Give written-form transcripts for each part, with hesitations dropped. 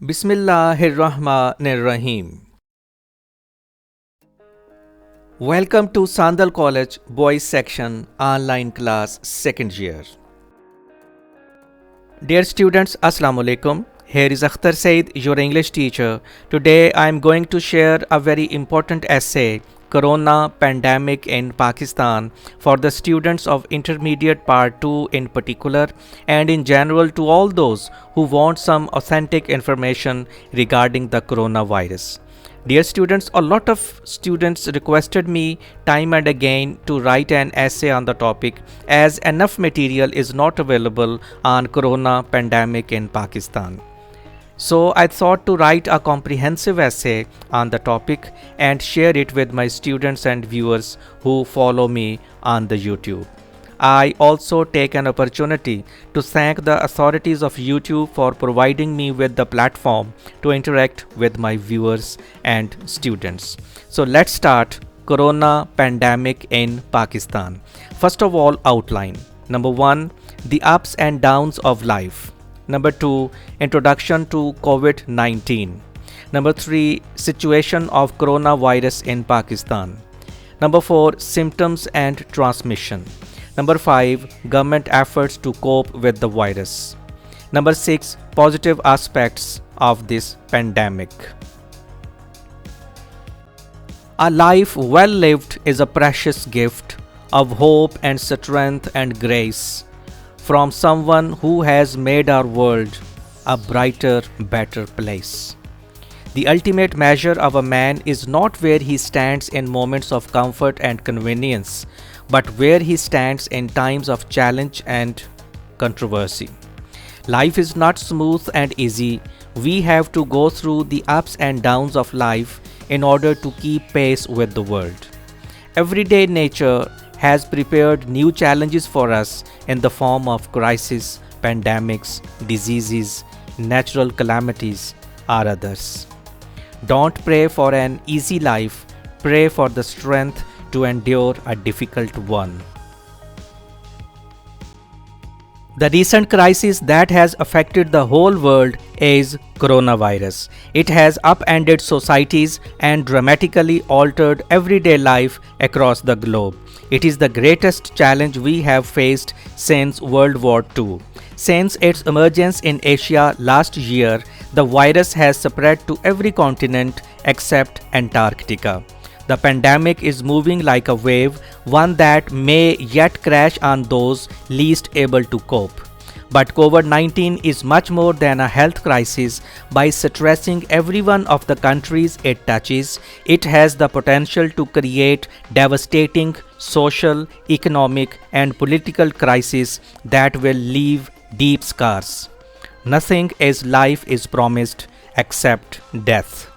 Bismillahirrahmanirrahim. Welcome to Sandal College Boys Section Online Class 2nd Year. Dear students, Assalamu alaikum. Here is Akhtar Said, your English teacher. Today I am going to share a very important essay, Corona Pandemic in Pakistan, for the students of Intermediate Part 2 in particular, and in general to all those who want some authentic information regarding the coronavirus. Dear students, a lot of students requested me time and again to write an essay on the topic, as enough material is not available on corona pandemic in Pakistan. So I thought to write a comprehensive essay on the topic and share it with my students and viewers who follow me on the YouTube. I also take an opportunity to thank the authorities of YouTube for providing me with the platform to interact with my viewers and students. So let's start Corona Pandemic in Pakistan. First of all, outline. Number 1, the ups and downs of life. Number 2, introduction to COVID-19. Number 3, situation of coronavirus in Pakistan. Number 4, symptoms and transmission. Number 5, government efforts to cope with the virus. Number 6, positive aspects of this pandemic. A life well lived is a precious gift of hope and strength and grace from someone who has made our world a brighter, better place. The ultimate measure of a man is not where he stands in moments of comfort and convenience, but where he stands in times of challenge and controversy. Life is not smooth and easy. We have to go through the ups and downs of life in order to keep pace with the world. Everyday nature has prepared new challenges for us in the form of crises, pandemics, diseases, natural calamities, or others. Don't pray for an easy life, pray for the strength to endure a difficult one. The recent crisis that has affected the whole world is coronavirus. It has upended societies and dramatically altered everyday life across the globe. It is the greatest challenge we have faced since World War II. Since its emergence in Asia last year, the virus has spread to every continent except Antarctica. The pandemic is moving like a wave, one that may yet crash on those least able to cope. But COVID-19 is much more than a health crisis. By stressing every one of the countries it touches, it has the potential to create devastating social, economic, and political crises that will leave deep scars. Nothing is life is promised except death.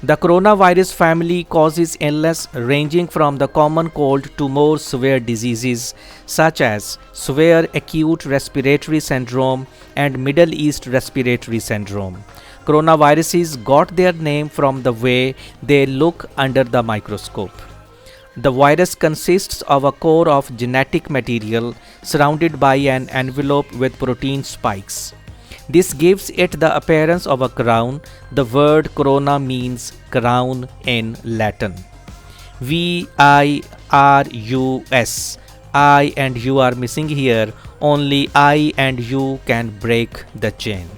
The coronavirus family causes illness ranging from the common cold to more severe diseases such as severe acute respiratory syndrome and Middle East respiratory syndrome. Coronaviruses got their name from the way they look under the microscope. The virus consists of a core of genetic material surrounded by an envelope with protein spikes. This gives it the appearance of a crown. The word corona means crown in Latin. virus. I and you are missing here. Only I and you can break the chain.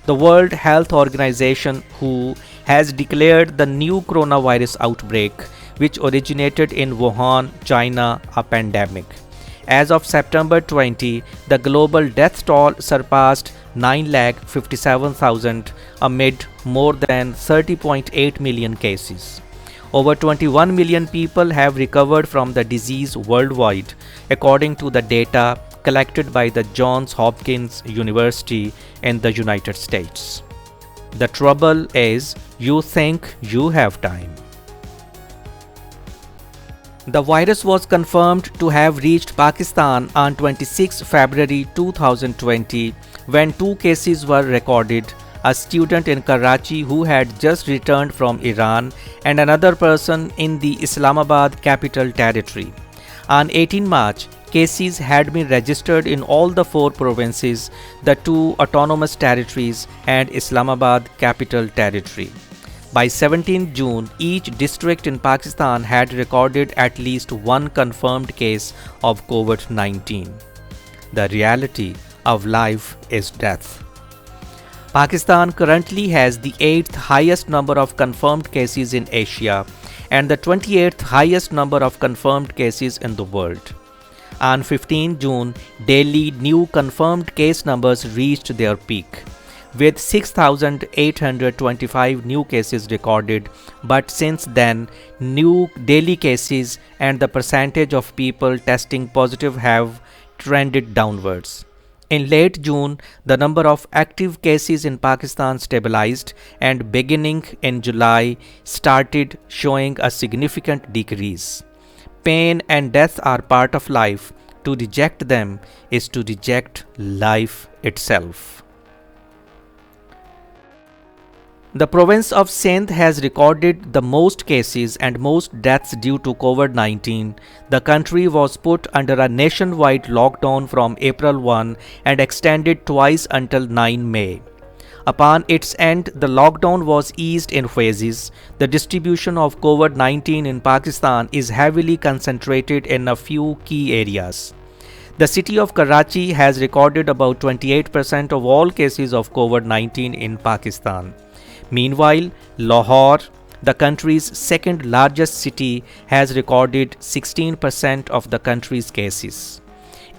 The World Health Organization, WHO, has declared the new coronavirus outbreak, which originated in Wuhan, China, a pandemic. As of September 20, the global death toll surpassed 9,57,000 amid more than 30.8 million cases. Over 21 million people have recovered from the disease worldwide, according to the data collected by the Johns Hopkins University in the United States. The trouble is, you think you have time. The virus was confirmed to have reached Pakistan on 26 February 2020 when 2 cases were recorded, a student in Karachi who had just returned from Iran and another person in the Islamabad Capital Territory. On 18 March, cases had been registered in all the 4 provinces, the 2 autonomous territories, and Islamabad Capital Territory. By 17 June, each district in Pakistan had recorded at least 1 confirmed case of COVID-19. The reality of life is death. Pakistan currently has the 8th highest number of confirmed cases in Asia and the 28th highest number of confirmed cases in the world. On 15 June, daily new confirmed case numbers reached their peak, with 6,825 new cases recorded, but since then, new daily cases and the percentage of people testing positive have trended downwards. In late June, the number of active cases in Pakistan stabilized and beginning in July started showing a significant decrease. Pain and death are part of life. To reject them is to reject life itself. The province of Sindh has recorded the most cases and most deaths due to COVID-19. The country was put under a nationwide lockdown from April 1 and extended twice until 9 May. Upon its end, the lockdown was eased in phases. The distribution of COVID-19 in Pakistan is heavily concentrated in a few key areas. The city of Karachi has recorded about 28% of all cases of COVID-19 in Pakistan. Meanwhile, Lahore, the country's second largest city, has recorded 16% of the country's cases.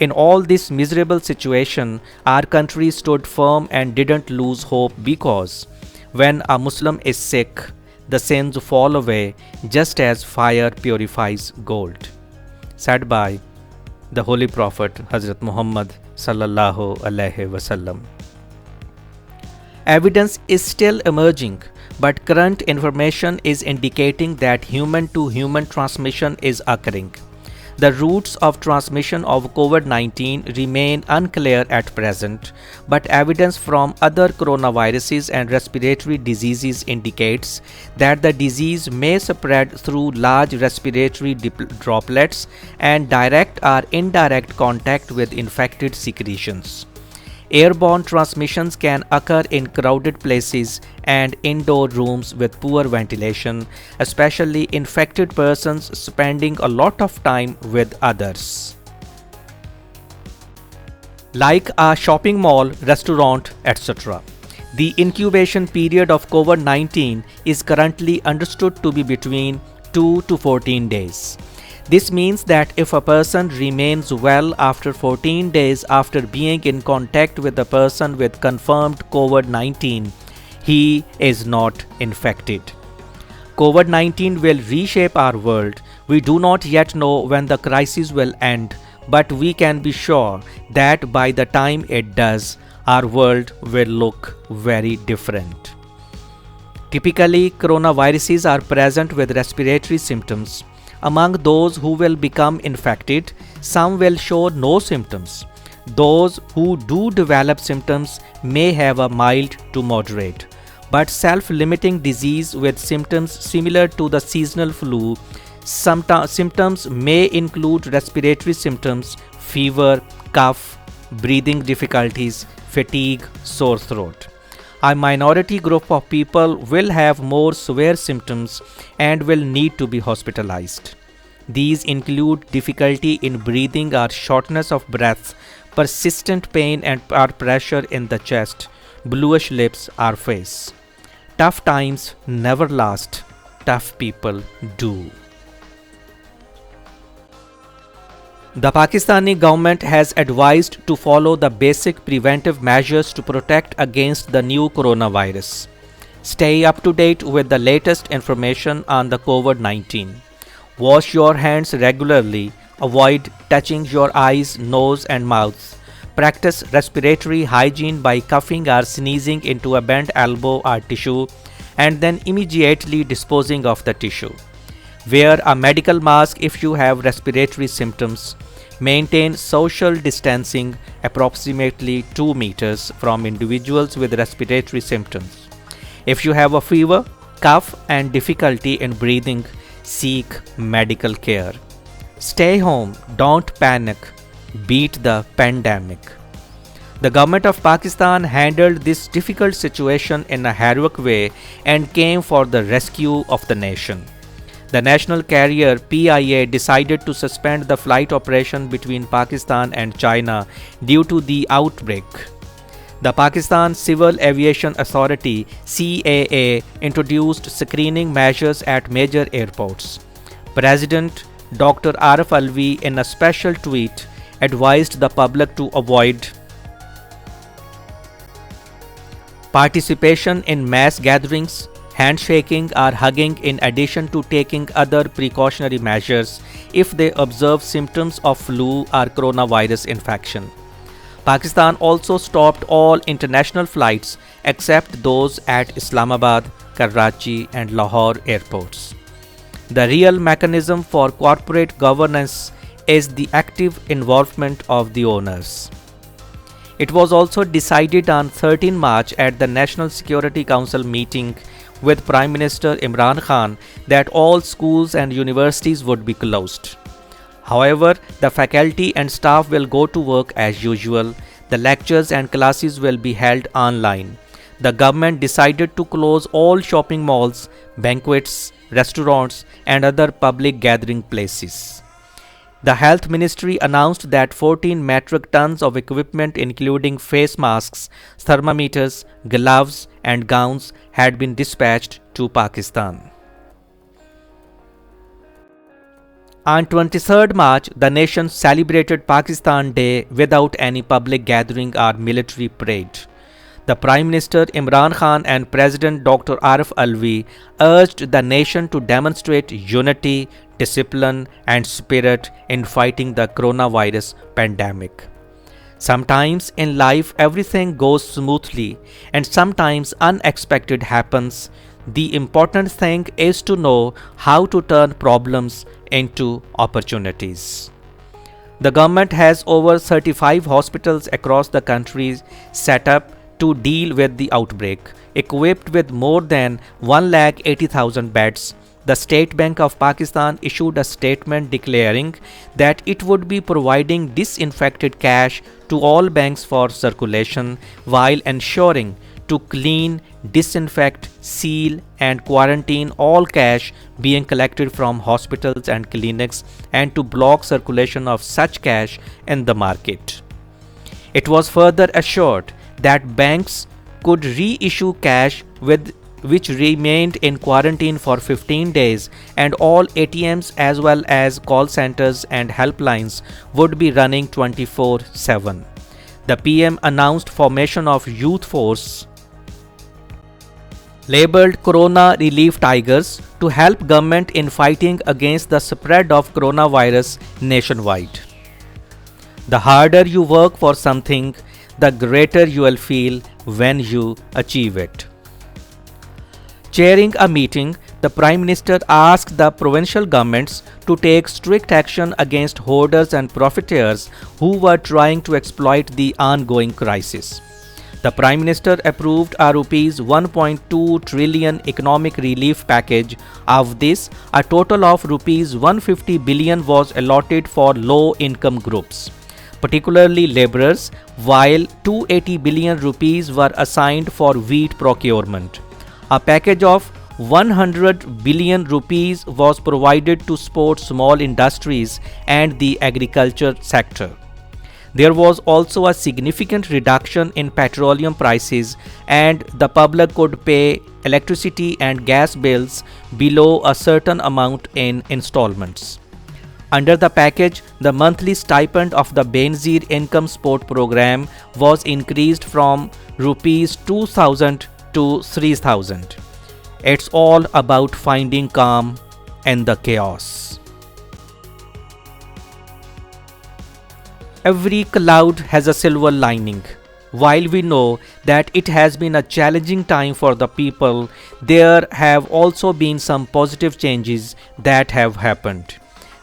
In all this miserable situation, our country stood firm and didn't lose hope because when a Muslim is sick, the sins fall away just as fire purifies gold. Said by the Holy Prophet Hazrat Muhammad Sallallahu Alaihi Wasallam. Evidence is still emerging, but current information is indicating that human-to-human transmission is occurring. The routes of transmission of COVID-19 remain unclear at present, but evidence from other coronaviruses and respiratory diseases indicates that the disease may spread through large respiratory droplets and direct or indirect contact with infected secretions. Airborne transmissions can occur in crowded places and indoor rooms with poor ventilation, especially infected persons spending a lot of time with others, like a shopping mall, restaurant, etc. The incubation period of COVID-19 is currently understood to be between 2 to 14 days. This means that if a person remains well after 14 days after being in contact with a person with confirmed COVID-19, he is not infected. COVID-19 will reshape our world. We do not yet know when the crisis will end, but we can be sure that by the time it does, our world will look very different. Typically, coronaviruses are present with respiratory symptoms. Among those who will become infected, some will show no symptoms. Those who do develop symptoms may have a mild to moderate, but self-limiting disease with symptoms similar to the seasonal flu. Symptoms may include respiratory symptoms, fever, cough, breathing difficulties, fatigue, sore throat. A minority group of people will have more severe symptoms and will need to be hospitalized. These include difficulty in breathing or shortness of breath, persistent pain or pressure in the chest, bluish lips or face. Tough times never last. Tough people do. The Pakistani government has advised to follow the basic preventive measures to protect against the new coronavirus. Stay up to date with the latest information on the COVID-19. Wash your hands regularly. Avoid touching your eyes, nose and mouth. Practice respiratory hygiene by coughing or sneezing into a bent elbow or tissue and then immediately disposing of the tissue. Wear a medical mask if you have respiratory symptoms. Maintain social distancing approximately 2 meters from individuals with respiratory symptoms. If you have a fever, cough and difficulty in breathing, seek medical care. Stay home, don't panic. beat the pandemic. The government of Pakistan handled this difficult situation in a heroic way and came for the rescue of the nation. The national carrier PIA decided to suspend the flight operation between Pakistan and China due to the outbreak. The Pakistan Civil Aviation Authority CAA introduced screening measures at major airports. President Dr. Arif Alvi in a special tweet advised the public to avoid participation in mass gatherings, handshaking or hugging in addition to taking other precautionary measures if they observe symptoms of flu or coronavirus infection. Pakistan also stopped all international flights except those at Islamabad, Karachi and Lahore airports. The real mechanism for corporate governance is the active involvement of the owners. It was also decided on 13 March at the National Security Council meeting with Prime Minister Imran Khan that all schools and universities would be closed. However, the faculty and staff will go to work as usual. The lectures and classes will be held online. The government decided to close all shopping malls, banquets, restaurants, and other public gathering places. The Health Ministry announced that 14 metric tons of equipment including face masks, thermometers, gloves and gowns had been dispatched to Pakistan. On 23rd March, the nation celebrated Pakistan Day without any public gathering or military parade. The Prime Minister Imran Khan and President Dr. Arif Alvi urged the nation to demonstrate unity, discipline and spirit in fighting the coronavirus pandemic. Sometimes in life everything goes smoothly and sometimes unexpected happens. The important thing is to know how to turn problems into opportunities. The government has over 35 hospitals across the country set up to deal with the outbreak, equipped with more than 180,000 beds. The State Bank of Pakistan issued a statement declaring that it would be providing disinfected cash to all banks for circulation while ensuring to clean, disinfect, seal and quarantine all cash being collected from hospitals and clinics and to block circulation of such cash in the market. It was further assured that banks could reissue cash which remained in quarantine for 15 days and all ATMs as well as call centers and helplines would be running 24/7. The PM announced formation of youth force labeled Corona Relief Tigers to help government in fighting against the spread of coronavirus nationwide. The harder you work for something, the greater you will feel when you achieve it. Chairing a meeting, the Prime Minister asked the provincial governments to take strict action against hoarders and profiteers who were trying to exploit the ongoing crisis. The Prime Minister approved a Rs 1.2 trillion economic relief package. Of this, a total of Rs 150 billion was allotted for low-income groups, particularly labourers, while 280 billion rupees were assigned for wheat procurement. A package of 100 billion rupees was provided to support small industries and the agriculture sector. There was also a significant reduction in petroleum prices and the public could pay electricity and gas bills below a certain amount in installments. Under the package, the monthly stipend of the Benazir Income Support Program was increased from Rs 2,000 to 3,000. It's all about finding calm in the chaos. Every cloud has a silver lining. While we know that it has been a challenging time for the people, there have also been some positive changes that have happened.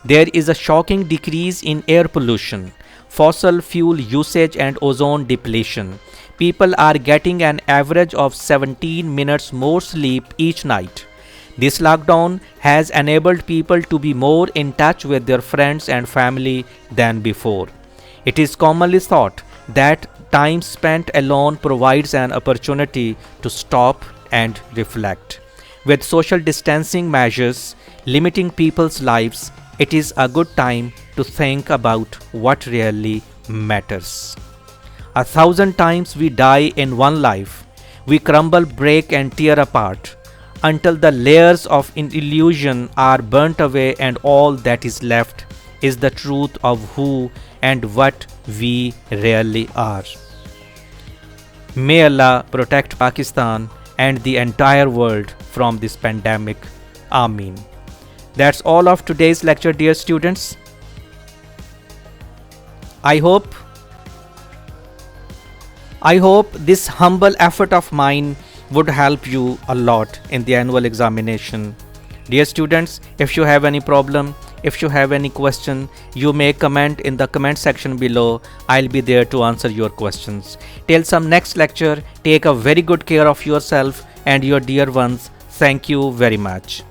There is a shocking decrease in air pollution, fossil fuel usage and ozone depletion. People are getting an average of 17 minutes more sleep each night. This lockdown has enabled people to be more in touch with their friends and family than before. It is commonly thought that time spent alone provides an opportunity to stop and reflect. With social distancing measures limiting people's lives, it is a good time to think about what really matters. 1,000 times we die in one life. We crumble, break, and tear apart until the layers of illusion are burnt away, and all that is left is the truth of who and what we really are. May Allah protect Pakistan and the entire world from this pandemic. Ameen. That's all of today's lecture, dear students. I hope this humble effort of mine would help you a lot in the annual examination. Dear students, if you have any problem, if you have any question, you may comment in the comment section below. I'll be there to answer your questions. Till some next lecture, take a very good care of yourself and your dear ones. Thank you very much.